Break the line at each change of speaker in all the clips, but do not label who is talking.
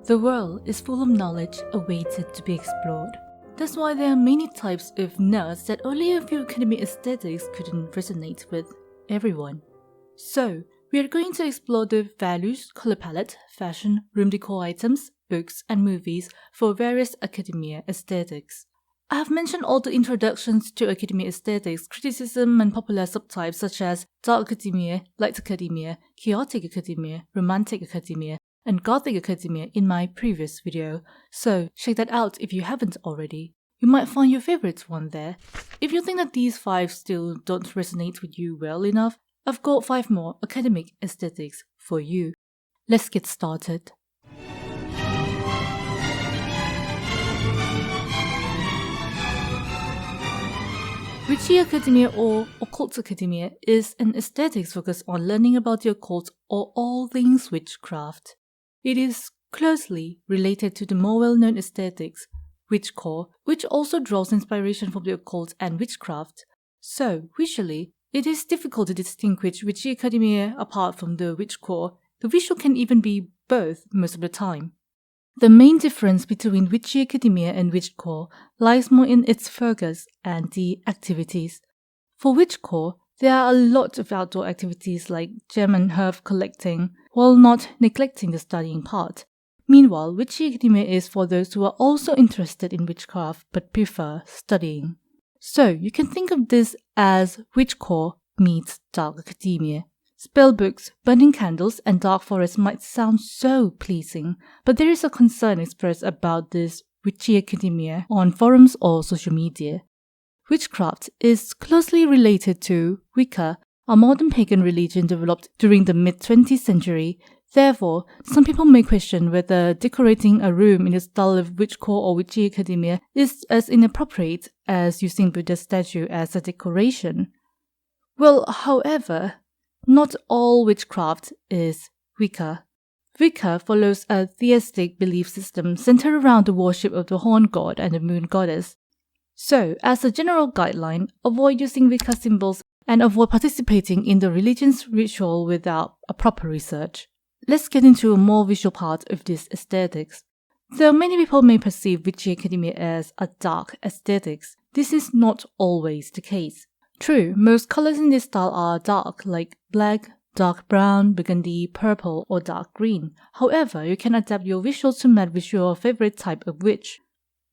The world is full of knowledge awaited to be explored. That's why there are many types of nerds that only a few academic aesthetics couldn't resonate with everyone. So, we are going to explore the values, color palette, fashion, room decor items, books, and movies for various academia aesthetics. I have mentioned all the introductions to academia aesthetics, criticism, and popular subtypes such as dark academia, light academia, chaotic academia, romantic academia, and Gothic academia in my previous video, so check that out if you haven't already. You might find your favorite one there. If you think that these 5 still don't resonate with you well enough, I've got 5 more academic aesthetics for you. Let's get started. Witchy academia or occult academia is an aesthetics focused on learning about the occult or all things witchcraft. It is closely related to the more well-known aesthetics, witchcore, which also draws inspiration from the occult and witchcraft. So, visually, it is difficult to distinguish witchy academia apart from the witchcore. The visual can even be both most of the time. The main difference between witchy academia and witchcore lies more in its focus and the activities. For witchcore, there are a lot of outdoor activities like gem and herb collecting, while not neglecting the studying part. Meanwhile, witchy academia is for those who are also interested in witchcraft but prefer studying. So, you can think of this as witchcore meets dark academia. Spellbooks, burning candles, and dark forests might sound so pleasing, but there is a concern expressed about this witchy academia on forums or social media. Witchcraft is closely related to Wicca, a modern pagan religion developed during the mid-20th century. Therefore, some people may question whether decorating a room in the style of witchcore or witchy academia is as inappropriate as using Buddha's statue as a decoration. Well, however, not all witchcraft is Wicca. Wicca follows a theistic belief system centered around the worship of the horn god and the moon goddess. So, as a general guideline, avoid using Wicca symbols and avoid participating in the religion's ritual without a proper research. Let's get into a more visual part of this aesthetics. Though many people may perceive witchy academia as a dark aesthetics, this is not always the case. True, most colors in this style are dark, like black, dark brown, burgundy, purple, or dark green. However, you can adapt your visuals to match with your favorite type of witch.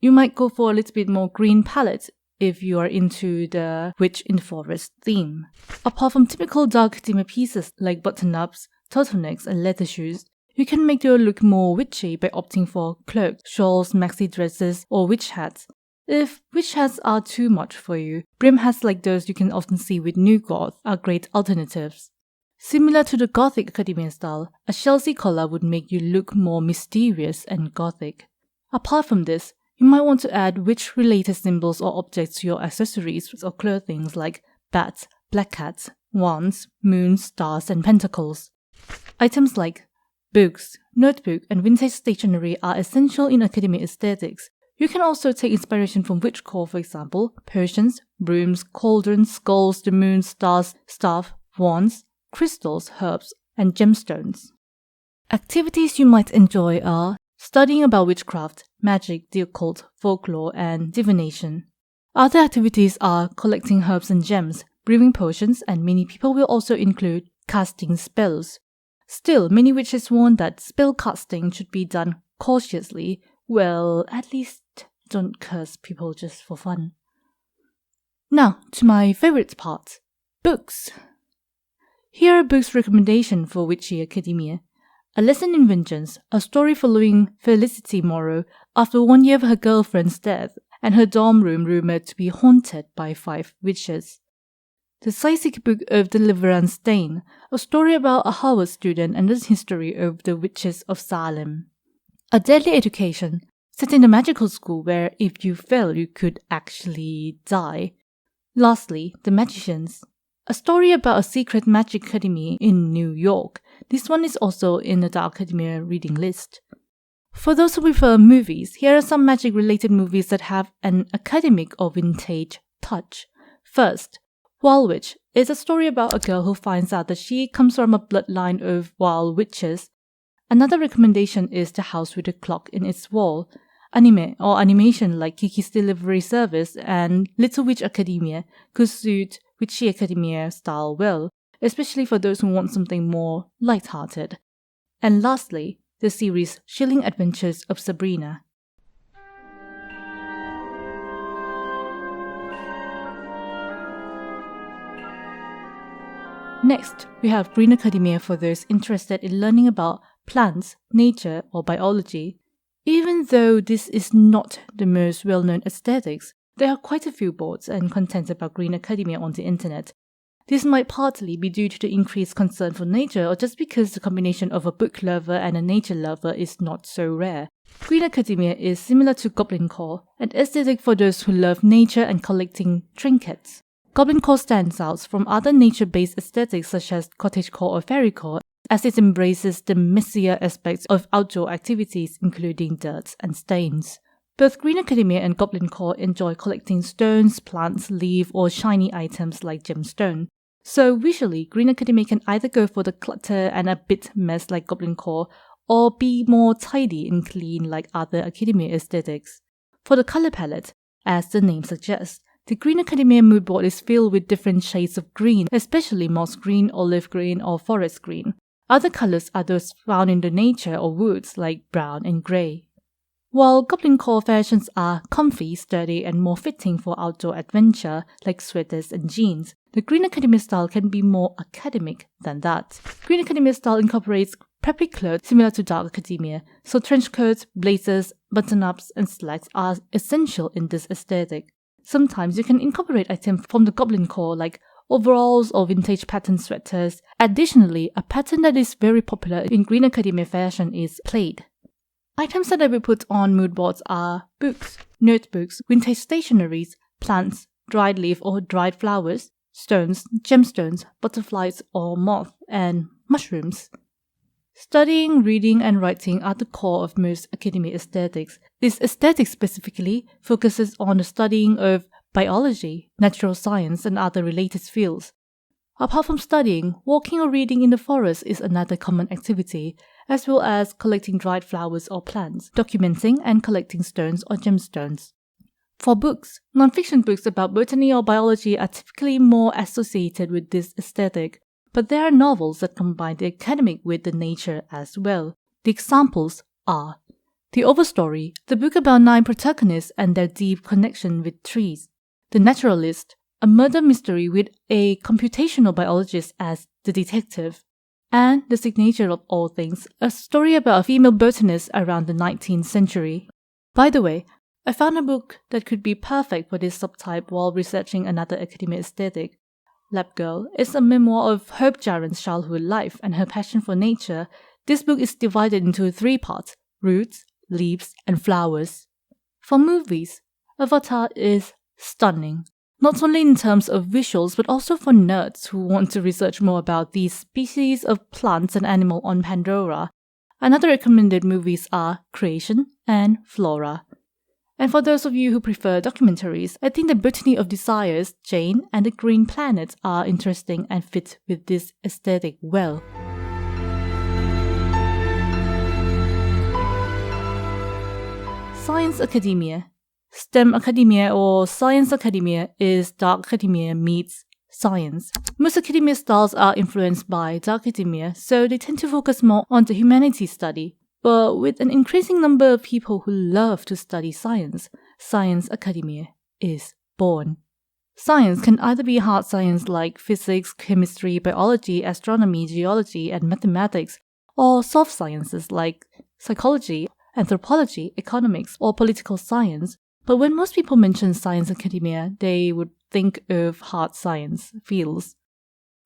You might go for a little bit more green palette if you are into the witch in the forest theme. Apart from typical dark academia pieces like button-ups, turtlenecks, and leather shoes, you can make your look more witchy by opting for cloaks, shawls, maxi dresses, or witch hats. If witch hats are too much for you, brim hats like those you can often see with New Goth are great alternatives. Similar to the Gothic academia style, a Chelsea collar would make you look more mysterious and Gothic. Apart from this, you might want to add witch-related symbols or objects to your accessories or clothing like bats, black cats, wands, moons, stars, and pentacles. Items like books, notebook, and vintage stationery are essential in academic aesthetics. You can also take inspiration from witchcore, for example, potions, brooms, cauldrons, skulls, the moon, stars, staff, wands, crystals, herbs, and gemstones. Activities you might enjoy are studying about witchcraft, magic, the occult, folklore, and divination. Other activities are collecting herbs and gems, brewing potions, and many people will also include casting spells. Still, many witches warn that spell casting should be done cautiously. Well, at least don't curse people just for fun. Now, to my favorite part, books. Here are books recommendation for witchy academia. A Lesson in Vengeance, a story following Felicity Morrow after 1 year of her girlfriend's death and her dorm room rumored to be haunted by 5 witches. The Psychic Book of Deliverance Dane, a story about a Harvard student and the history of the witches of Salem. A Deadly Education, set in a magical school where if you fail you could actually die. Lastly, The Magicians, a story about a secret magic academy in New York. This one is also in the Dark Academia reading list. For those who prefer movies, here are some magic-related movies that have an academic or vintage touch. First, Wild Witch is a story about a girl who finds out that she comes from a bloodline of wild witches. Another recommendation is the house with a clock in its wall. Anime or animation like Kiki's Delivery Service and Little Witch Academia could suit Witchy Academia style well, especially for those who want something more light-hearted. And lastly, the series Chilling Adventures of Sabrina. Next, we have Green Academia for those interested in learning about plants, nature, or biology. Even though this is not the most well-known aesthetics, there are quite a few boards and content about Green Academia on the internet. This might partly be due to the increased concern for nature or just because the combination of a book lover and a nature lover is not so rare. Green Academia is similar to Goblin Core, an aesthetic for those who love nature and collecting trinkets. Goblin Core stands out from other nature-based aesthetics such as Cottagecore or Fairycore, as it embraces the messier aspects of outdoor activities including dirt and stains. Both Green Academia and Goblin Core enjoy collecting stones, plants, leaves, or shiny items like gemstone. So visually, Green Academia can either go for the clutter and a bit mess like Goblin Core, or be more tidy and clean like other Academia aesthetics. For the color palette, as the name suggests, the Green Academia mood board is filled with different shades of green, especially moss green, olive green, or forest green. Other colors are those found in the nature or woods like brown and grey. While Goblin Core fashions are comfy, sturdy, and more fitting for outdoor adventure like sweaters and jeans, the Green Academia style can be more academic than that. Green Academia style incorporates preppy clothes similar to Dark Academia, so trench coats, blazers, button-ups, and slacks are essential in this aesthetic. Sometimes you can incorporate items from the Goblin Core like overalls or vintage pattern sweaters. Additionally, a pattern that is very popular in Green Academia fashion is plaid. Items that I will put on mood boards are books, notebooks, vintage stationeries, plants, dried leaf or dried flowers, stones, gemstones, butterflies or moth, and mushrooms. Studying, reading, and writing are the core of most academic aesthetics. This aesthetic specifically focuses on the studying of biology, natural science, and other related fields. Apart from studying, walking or reading in the forest is another common activity, as well as collecting dried flowers or plants, documenting and collecting stones or gemstones. For books, non-fiction books about botany or biology are typically more associated with this aesthetic, but there are novels that combine the academic with the nature as well. The examples are The Overstory, the book about 9 protagonists and their deep connection with trees; The Naturalist, a murder mystery with a computational biologist as the detective; and The Signature of All Things, a story about a female botanist around the 19th century. By the way, I found a book that could be perfect for this subtype while researching another academic aesthetic. Lab Girl is a memoir of Hope Jaren's childhood life and her passion for nature. This book is divided into 3 parts: roots, leaves, and flowers. For movies, Avatar is stunning, not only in terms of visuals but also for nerds who want to research more about these species of plants and animals on Pandora. Another recommended movies are Creation and Flora. And for those of you who prefer documentaries, I think The Botany of Desires, Jane, and The Green Planet are interesting and fit with this aesthetic well. Science Academia. STEM Academia or Science Academia is Dark Academia meets science. Most academia styles are influenced by Dark Academia, so they tend to focus more on the humanities study. But with an increasing number of people who love to study science, Science Academia is born. Science can either be hard science like physics, chemistry, biology, astronomy, geology, and mathematics, or soft sciences like psychology, anthropology, economics, or political science. But when most people mention Science Academia, they would think of hard science fields.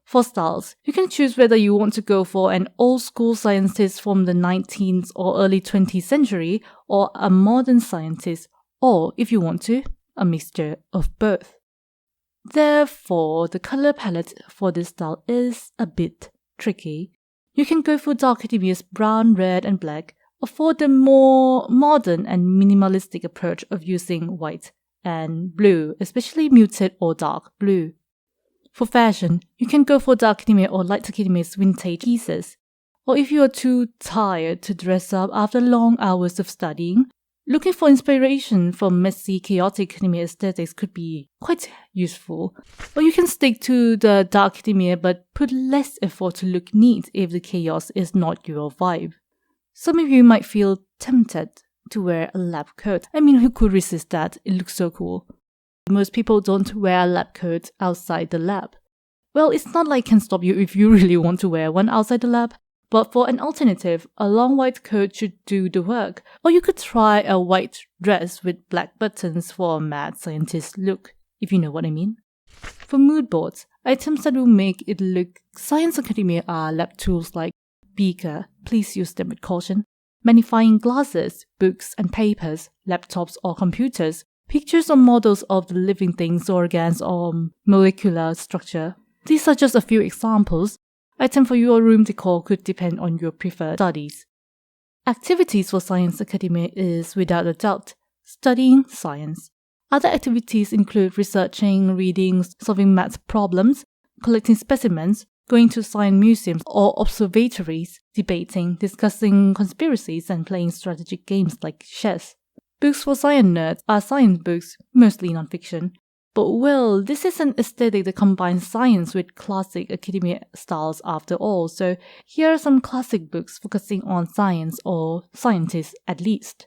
For styles, you can choose whether you want to go for an old-school scientist from the 19th or early 20th century or a modern scientist, or if you want to, a mixture of both. Therefore, the color palette for this style is a bit tricky. You can go for Dark Academia's brown, red, and black, or for the more modern and minimalistic approach of using white and blue, especially muted or dark blue. For fashion, you can go for Dark Academia or Light Academia's vintage pieces. Or if you are too tired to dress up after long hours of studying, looking for inspiration from messy, chaotic academia aesthetics could be quite useful. Or you can stick to the dark academia but put less effort to look neat if the chaos is not your vibe. Some of you might feel tempted to wear a lab coat. I mean, who could resist that? It looks so cool. Most people don't wear lab coats outside the lab. Well, it's not like it can stop you if you really want to wear one outside the lab, but for an alternative, a long white coat should do the work. Or you could try a white dress with black buttons for a mad scientist look, if you know what I mean. For mood boards, items that will make it look science academia are lab tools like beaker, please use them with caution, magnifying glasses, books and papers, laptops or computers, pictures or models of the living things, organs or molecular structure. These are just a few examples. Item for your room decor could depend on your preferred studies. Activities for science academia is, without a doubt, studying science. Other activities include researching, reading, solving math problems, collecting specimens, going to science museums or observatories, debating, discussing conspiracies, and playing strategic games like chess. Books for science nerds are science books, mostly non-fiction. But well, this is an aesthetic that combines science with classic academia styles after all, so here are some classic books focusing on science, or scientists at least.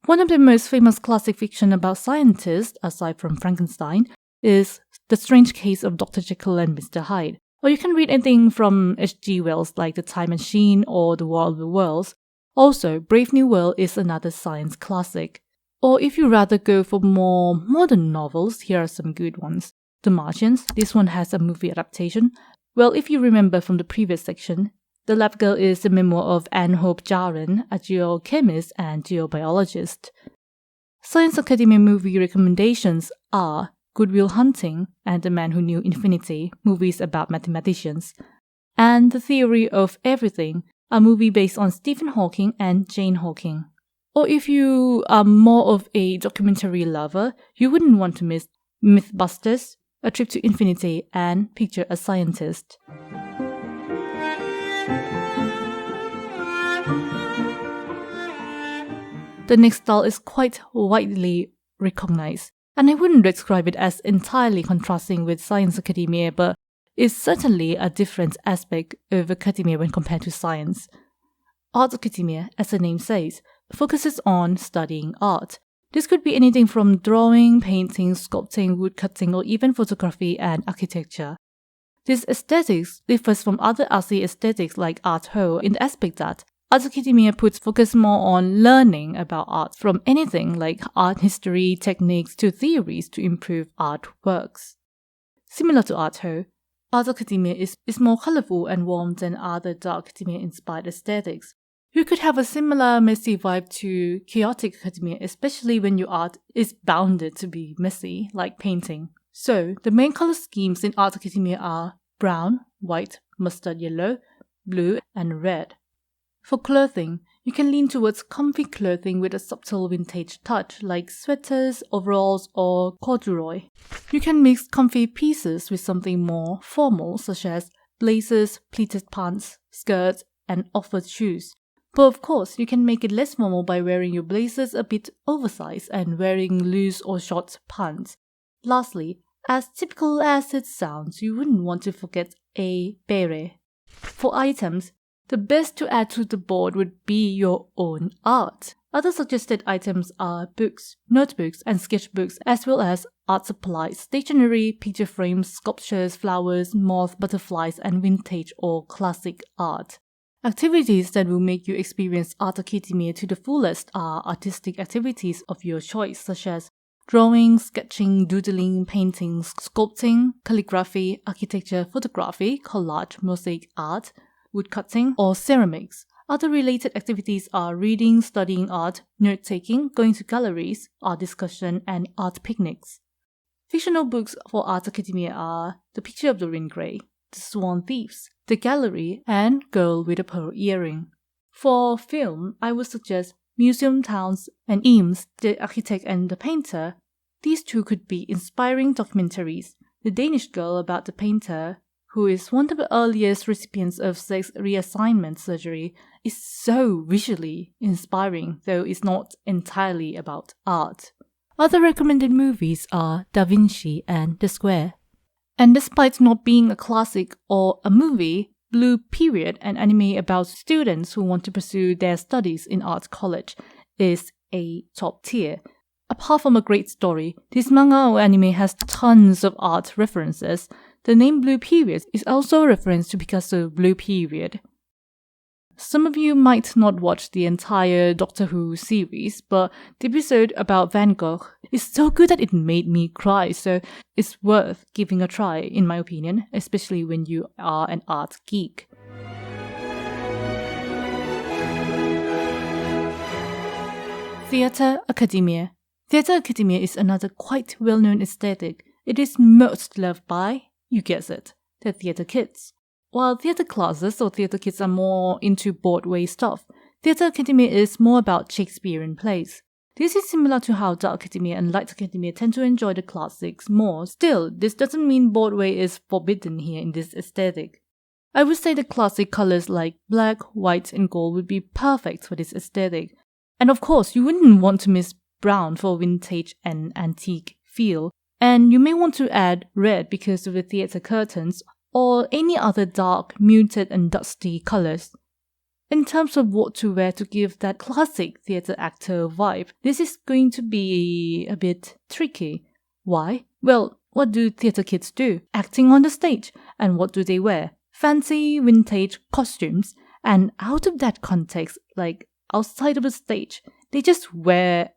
One of the most famous classic fiction about scientists, aside from Frankenstein, is The Strange Case of Dr. Jekyll and Mr. Hyde. Or you can read anything from H.G. Wells like The Time Machine or The War of the Worlds. Also, Brave New World is another science classic. Or if you rather go for more modern novels, here are some good ones. The Martians, this one has a movie adaptation. Well, if you remember from the previous section, The Lab Girl is the memoir of Anne Hope Jaren, a geochemist and geobiologist. Science Academy movie recommendations are Good Will Hunting and The Man Who Knew Infinity, movies about mathematicians, and The Theory of Everything, a movie based on Stephen Hawking and Jane Hawking. Or if you are more of a documentary lover, you wouldn't want to miss Mythbusters, A Trip to Infinity, and Picture a Scientist. The next style is quite widely recognized, and I wouldn't describe it as entirely contrasting with science academia, but it's certainly a different aspect of academia when compared to science. Art academia, as the name says, focuses on studying art. This could be anything from drawing, painting, sculpting, woodcutting, or even photography and architecture. This aesthetics differs from other artsy aesthetics like art ho in the aspect that art academia puts focus more on learning about art, from anything like art history, techniques to theories to improve artworks. Similar to art ho, art academia is more colorful and warm than other dark academia inspired aesthetics. You could have a similar messy vibe to chaotic academia, especially when your art is bounded to be messy, like painting. So, the main color schemes in art academia are brown, white, mustard yellow, blue, and red. For clothing, you can lean towards comfy clothing with a subtle vintage touch, like sweaters, overalls, or corduroy. You can mix comfy pieces with something more formal, such as blazers, pleated pants, skirts, and off-white shoes. But of course, you can make it less formal by wearing your blazers a bit oversized and wearing loose or short pants. Lastly, as typical as it sounds, you wouldn't want to forget a beret. For items, the best to add to the board would be your own art. Other suggested items are books, notebooks, and sketchbooks, as well as art supplies, stationery, picture frames, sculptures, flowers, moths, butterflies, and vintage or classic art. Activities that will make you experience art academia to the fullest are artistic activities of your choice, such as drawing, sketching, doodling, painting, sculpting, calligraphy, architecture, photography, collage, mosaic art, woodcutting, or ceramics. Other related activities are reading, studying art, note-taking, going to galleries, art discussion, and art picnics. Fictional books for art academia are The Picture of Dorian Gray, The Swan Thieves, The Gallery, and Girl with a Pearl Earring. For film, I would suggest Museum Towns and Eames, The Architect and the Painter. These two could be inspiring documentaries. The Danish Girl about the painter who is one of the earliest recipients of sex reassignment surgery, is so visually inspiring, though it's not entirely about art. Other recommended movies are Da Vinci and The Square. And despite not being a classic or a movie, Blue Period, an anime about students who want to pursue their studies in art college, is a top tier. Apart from a great story, this manga or anime has tons of art references. The name Blue Period is also a reference to Picasso Blue Period. Some of you might not watch the entire Doctor Who series, but the episode about Van Gogh is so good that it made me cry, so it's worth giving a try, in my opinion, especially when you are an art geek. Theatre Academia. Theatre Academia is another quite well-known aesthetic. It is most loved by, you guess it, the theatre kids. While theatre classes or theatre kids are more into Broadway stuff, Theatre Academia is more about Shakespearean plays. This is similar to how Dark Academia and Light Academia tend to enjoy the classics more. Still, this doesn't mean Broadway is forbidden here in this aesthetic. I would say the classic colours like black, white and gold would be perfect for this aesthetic. And of course, you wouldn't want to miss brown for vintage and antique feel. And you may want to add red because of the theatre curtains, or any other dark, muted and dusty colours. In terms of what to wear to give that classic theatre actor vibe, this is going to be a bit tricky. Why? Well, what do theatre kids do? Acting on the stage. And what do they wear? Fancy, vintage costumes. And out of that context, like outside of the stage, they just wear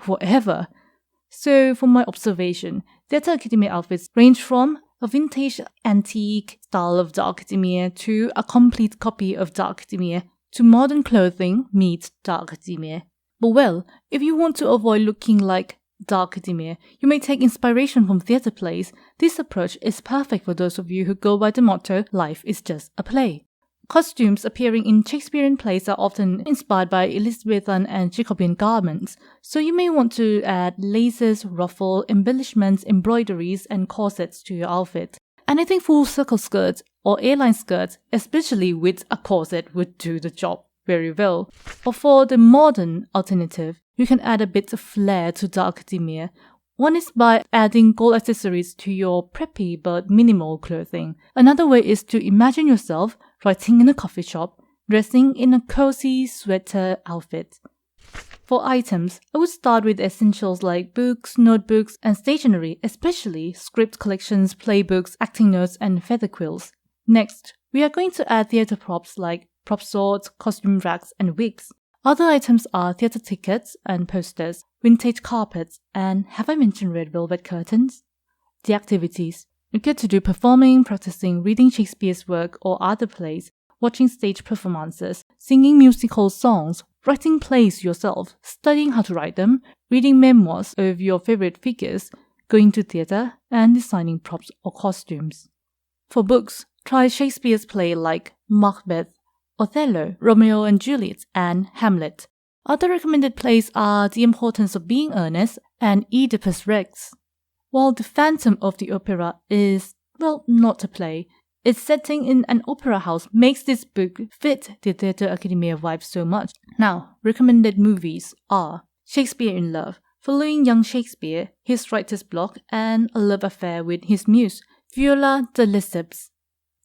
whatever. So from my observation, Theatre Academia outfits range from a vintage antique style of Dark Academia to a complete copy of Dark Academia to modern clothing meets Dark Academia. But well, if you want to avoid looking like Dark Academia, you may take inspiration from theatre plays. This approach is perfect for those of you who go by the motto, life is just a play. Costumes appearing in Shakespearean plays are often inspired by Elizabethan and Jacobean garments, so you may want to add laces, ruffle, embellishments, embroideries, and corsets to your outfit. Anything full circle skirts or airline skirts, especially with a corset, would do the job very well. Or for the modern alternative, you can add a bit of flair to Dark Academia. One is by adding gold accessories to your preppy but minimal clothing. Another way is to imagine yourself writing in a coffee shop, dressing in a cozy sweater outfit. For items, I would start with essentials like books, notebooks, and stationery, especially script collections, playbooks, acting notes, and feather quills. Next, we are going to add theatre props like prop swords, costume racks, and wigs. Other items are theatre tickets and posters, vintage carpets, and have I mentioned red velvet curtains? The activities. You get to do performing, practicing, reading Shakespeare's work or other plays, watching stage performances, singing musical songs, writing plays yourself, studying how to write them, reading memoirs of your favorite figures, going to theatre, and designing props or costumes. For books, try Shakespeare's play like Macbeth, Othello, Romeo and Juliet, and Hamlet. Other recommended plays are The Importance of Being Earnest and Oedipus Rex. While The Phantom of the Opera is, well, not a play, its setting in an opera house makes this book fit the Theatre Academia vibe so much. Now, recommended movies are Shakespeare in Love, following young Shakespeare, his writer's block, and a love affair with his muse, Viola de Lesseps.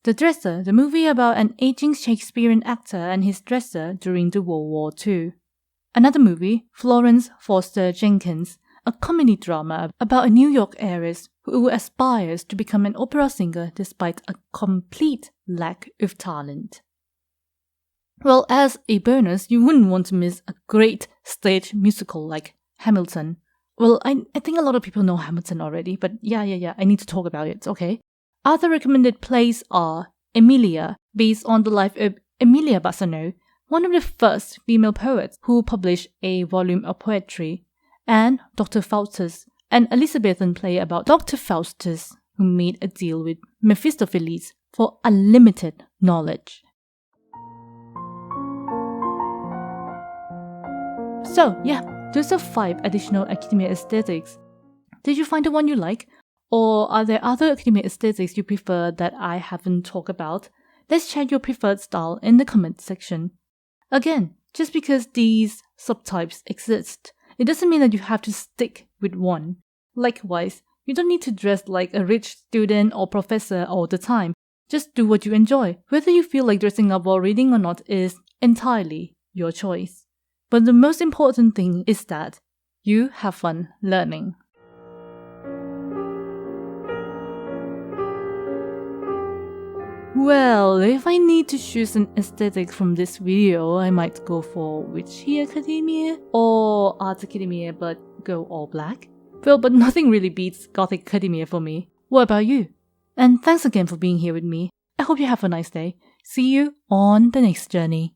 The Dresser, the movie about an aging Shakespearean actor and his dresser during the World War II. Another movie, Florence Foster Jenkins, a comedy drama about a New York heiress who aspires to become an opera singer despite a complete lack of talent. Well, as a bonus, you wouldn't want to miss a great stage musical like Hamilton. Well, I think a lot of people know Hamilton already, but yeah, I need to talk about it, okay? Other recommended plays are Emilia, based on the life of Emilia Bassano, one of the first female poets who published a volume of poetry, and Dr. Faustus, an Elizabethan play about Dr. Faustus who made a deal with Mephistopheles for unlimited knowledge. So yeah, those are 5 additional academia aesthetics. Did you find the one you like? Or are there other academia aesthetics you prefer that I haven't talked about? Let's chat your preferred style in the comment section. Again, just because these subtypes exist, it doesn't mean that you have to stick with one. Likewise, you don't need to dress like a rich student or professor all the time. Just do what you enjoy. Whether you feel like dressing up while reading or not is entirely your choice. But the most important thing is that you have fun learning. Well, if I need to choose an aesthetic from this video, I might go for witchy academia or art academia but go all black. Well, but nothing really beats gothic academia for me. What about you? And thanks again for being here with me. I hope you have a nice day. See you on the next journey.